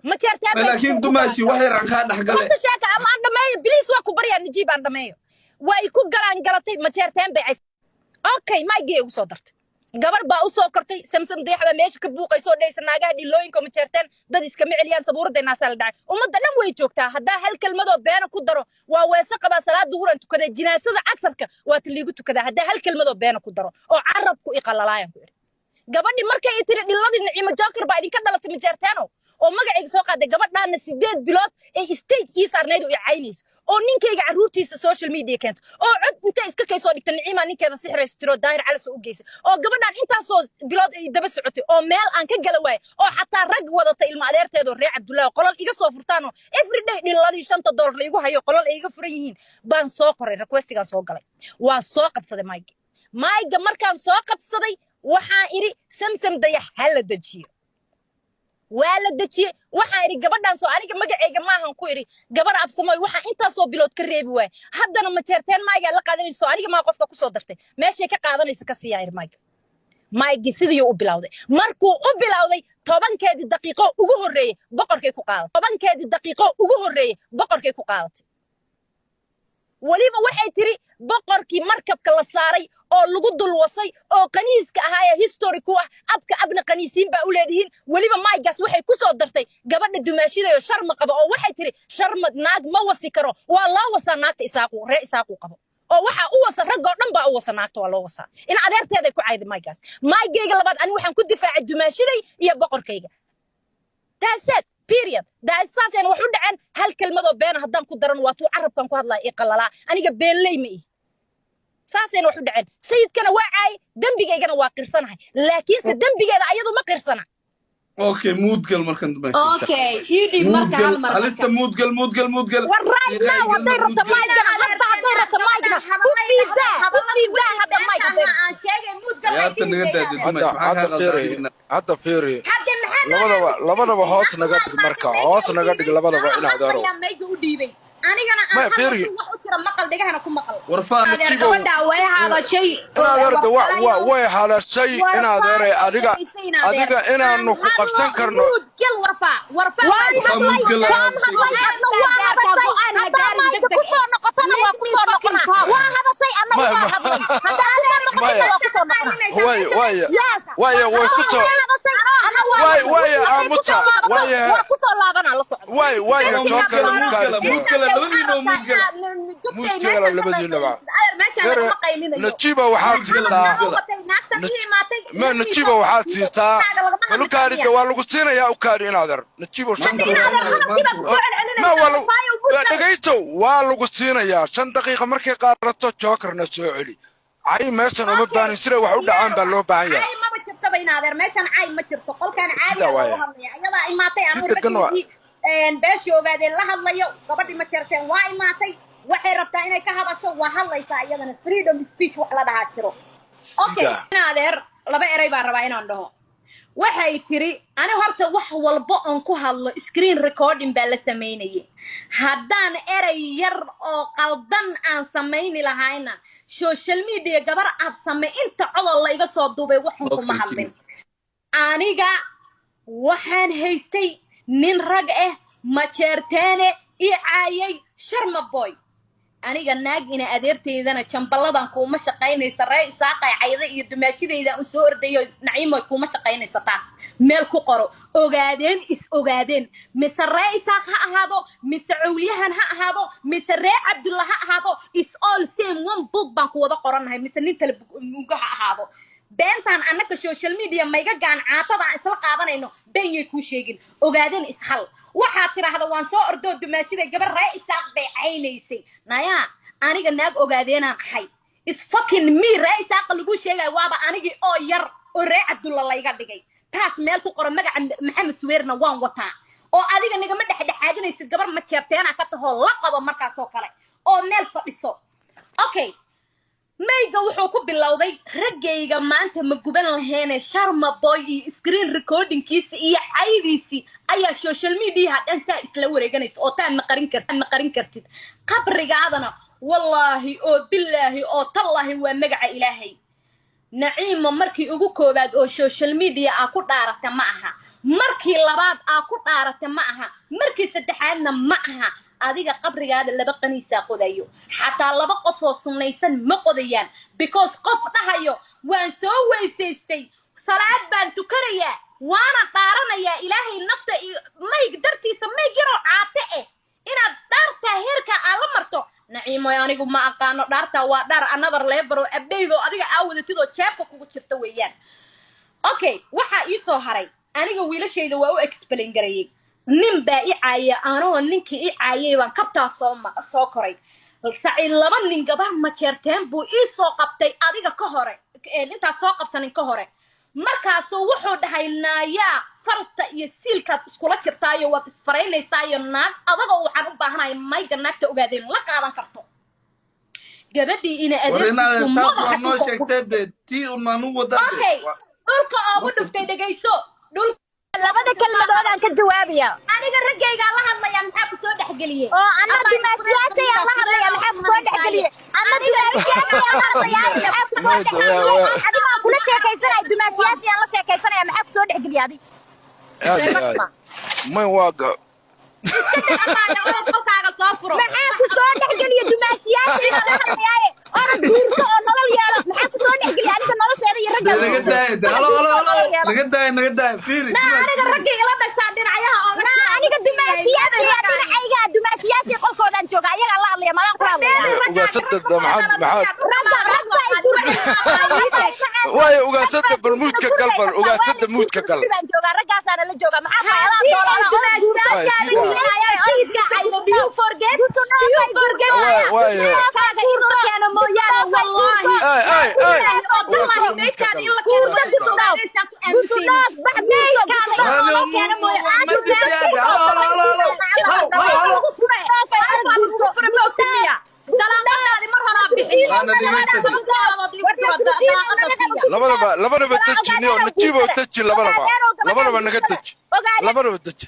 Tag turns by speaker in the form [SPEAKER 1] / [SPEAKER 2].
[SPEAKER 1] ما ترتاب
[SPEAKER 2] لكن دماشي وحي رانكا دحغله
[SPEAKER 1] كنت شاكا اما اندمي بليز وا كبريا نجيب اندمي واي ku galaan galatay ma jeerteen bay okay ma geey u soo dartay gabar baa u soo kortay samsam deexda meesha ka buuqayso dheysanaagaha dhilooyinka ma jeerteen dad iska miciliyaan sabuurada naasal dhacay umada dhan way joogtaa hadaa hal kelmado been ku daro waa weesa qaba salaad duhuran tukada jinaasada casarka waa tiliigu tukada hadaa hal kelmado been ku daro oo carabku iqalalaayan ku iri gabadhi markay tiri dhiladii niciimo joker baa idinka dhalatay ma jeerteeno oo magacayga soo qaaday gabadhaana 8 bilood ee stage ii saarneed oo caynayso oo ninkayga caruurtiisa social media keento oo cod inta iska kay soo dhigtay niciima ninkeeda sixirayso tiro daahir cali soo u geysay oo gabadhan intaas oo bilood ay daba socotay oo meel aan ka gala waay oo xataa rag wadata ilma adeerteedo reer Cabdullaahi qolal iga soo furtaan oo everyday dhiladii $5 la igu hayo qolal ay iga furan yihiin baan soo qoray requestigan soo galay waa soo qabsaday Mike markaan soo qabsaday waxaan iri samsam dayax hal dajiyo wala dajiye waxaan iri gabadhan soo aniga magacayga ma ahan ku iri gabar absamay waxaan inta soo bilood ka reebi waay haddana ma jeerteen Mike la qaadanayso aniga ma qofka ku soo dartay meeshay ka qaadanayso ka siyaa iri Mike sidii uu bilawday markuu u bilawday 10 daqiiqo ugu horeeyay boqorkay ku qaadatay 10 daqiiqo ugu horeeyay boqorkay ku qaadatay waliba waxay tiri boqorkii markabka la saaray oo lagu dul wasay oo qaniiska ahaa historic ah abka abna qaniisiin baa u leedihiin waliba Mike waxay ku soo dartay gabadha dumaashida oo sharma qaba oo waxay tiri sharma naag ma wasi karo waa la wasa naagta isaaqu qabo oo waxa uu wasa rag oo dhan baa u wasa naagta waa loo wasa in adeerteeda ku cayday Mike labaad ani waxaan ku difaacay dumaashiday iyo boqorkayga that's it period da asaasan wuxuu dhaceen hal kelmado been haddaan ku daran waa tuu carabkan ku hadlaa iqalala aniga beenley ma saasan wuxuu dhaceen sayidkana waa caay dambigaygana waa qirsanahay laakiin se dambigeeda ayadu ma qirsana
[SPEAKER 2] okay moodgal markan dambe
[SPEAKER 3] okay yidi marka hal mar
[SPEAKER 2] halista moodgal
[SPEAKER 1] warayna waday rabta Mike haday rabta Mike ku fiida hadda Mike
[SPEAKER 3] aan sheegay moodgal
[SPEAKER 4] hadda fiiri labadaba hoos naga dhig marka hoos naga dhig labadaba inaad aro
[SPEAKER 3] anigana aan wax u tira maqal dhigahana ku maqal
[SPEAKER 2] warfaan
[SPEAKER 3] gabadha way hadashay
[SPEAKER 4] way hadashay inaad aray adiga inaanu ku qabsan karno
[SPEAKER 3] gal warfa
[SPEAKER 4] نجيبه waxaad siistaa falukaari waa lagu siinayaa u kaari inaad ar najiibo dhagaysto waa lagu siinayaa 5 daqiiqo markay qaadato jokerna soo celi ay meeshan uma baahan sida wax u dhacaan baa loo baahan yahay
[SPEAKER 3] ay ma jirto baynaadar meeshan ay ma jirto qolkan caadi ah oo hadlaya ayada imaatay aan beesh ogaadeen la hadlayo gabadhii ma jirteen waa imaatay waxay rabtaa inay ka hadasho waa hadlaysaa iyadana freedom speech wax la dhahaa jiro okay naadeer laba eray baan rabaa inaan dhaho waxay tiri ani horta wax walba on ku hadlo screen recording baa la sameeyay haddaan eray yar oo qaldan aan sameeyni lahayna social media gabar aad samee inta codol la iga soo duubay waxan kuma hadlin aniga waxaan haystay nin rag ah ma jeerteene ii caayay sharma boy aniga naag ina adeerteydana jamballadan kuma shaqaynaysa ree isaaqay cayda iyo dumaashidayda u soo ordayo naciimo kuma shaqaynaysa taas meel ku qoro ogaadeen is ogaadeen mise ree isaaq ha ahaado mise cawliyahan ha ahaado mise ree cabdullah ha ahaado is all same one book baan ku wada qoranahay mise nin kale muga ha ahaado beentan annaka social media mayga gaan caatada aan isla qaadanayno beenyay ku sheegin ogaadeen is hal waxaa tiraahdo waan soo ordo dumaashida gabar ree isaaq bay caynaysay naya aniga naag ogaadeenaan ahay is fucking me ree isaaq lagu sheegay waaba anigii oo yar oo ree cabdullah layga dhigay taas meel ku qoro magaca maxamed suweerna waan wataa oo adiga nigama dhexdhexaadinaysid gabar ma jeerteena ka taho la qabo markaas oo kale oo meel fadhiso okay mayga wuxuu ku bilowday raggayga maanta ma guban laheene sharma boy iyo screen recordingkiisa iyo caydiisii ayaa social media dhan saa isla wareeganaysa oo taan ma qarin kartid qabrigaadana wallaahi oo billaahi oo tallaahi waa magaca ilaahay naciimo markii ugu koobaad oo social media aa ku dhaarata ma aha markii labaad aa ku dhaarata ma aha markii saddexaadna ma aha adiga qabrigaada laba qaniisa qodayo xataa laba qof oo sunnaysan ma qodayaan because qof dhahayo waan soo weysaystay salaad baan tukanayaa waana dhaaranayaa ilaahay nafta mayg dartiisa mayg yaroo caate inaad dhaartaa heerka aa la marto naciimo anigu ma aqaano dhaartaa waa dhaar another level oo abdaydo adiga aa wadatidoo jeebka kugu jirta weeyaan okay waxaa ii soo haray aniga wiilashayda waa u explain garayay nin baa i caaya anoo ninkii i caayay baan kabtaa soo koray saci laba nin gabar ma jeerteen buu ii soo qabtay adiga ka hore intaad soo qabsanin ka hore markaasuu wuxuu dhahay naayaa farta iyo siilkaad iskula jirtaayo waad isfaraynaysaaiyo naag adagoo waxaan u baahanahay mayga naagta ogaadeen la qaadan karto gabadhii ina adeerkay dhulka oogu dhuftay dhegayso
[SPEAKER 1] labada kalmadood aan ka jawaabaya
[SPEAKER 3] aniga raggayga la hadlaya maxaa ku soo dhaxgeliyay
[SPEAKER 1] oo anna dimaashiyaashay aan la hadlaya maxaa ku soo dhaxgeliyay anna dimaashiyaashay aan la hadlaya maxaa ku soo dhaxgeliyay adiga kula sheekaysanay dimaashiyaashay aan la sheekaysanaya maxaa ku soo dhaxgeliyay adiga
[SPEAKER 4] may waaga
[SPEAKER 3] qolkaaga soo furo
[SPEAKER 1] maxaa ku soo dhaxgeliyay dimaashiyaashay aan la hadlaya oo guurso oo nolol yeelo maxaa ku soo dhaxgeliyay adiga nolosheeda iyo ragga
[SPEAKER 2] naga daay fiiri
[SPEAKER 3] aniga raggayga la dhashaa dhinacyaha oo
[SPEAKER 1] aniga dimaashiyaashay dhinacayga dimaashiyaashay qolkoodaan jooga ayaga la hadlaya malan ku hadlaya
[SPEAKER 4] ugaasada waayo ugaasada balmuudka galbal ugaasada muudka gal
[SPEAKER 1] baan jooga raggaasana la jooga maxaa faa'iido
[SPEAKER 4] labadaba dejinio najibo deji labadaba naga deji labadaba deji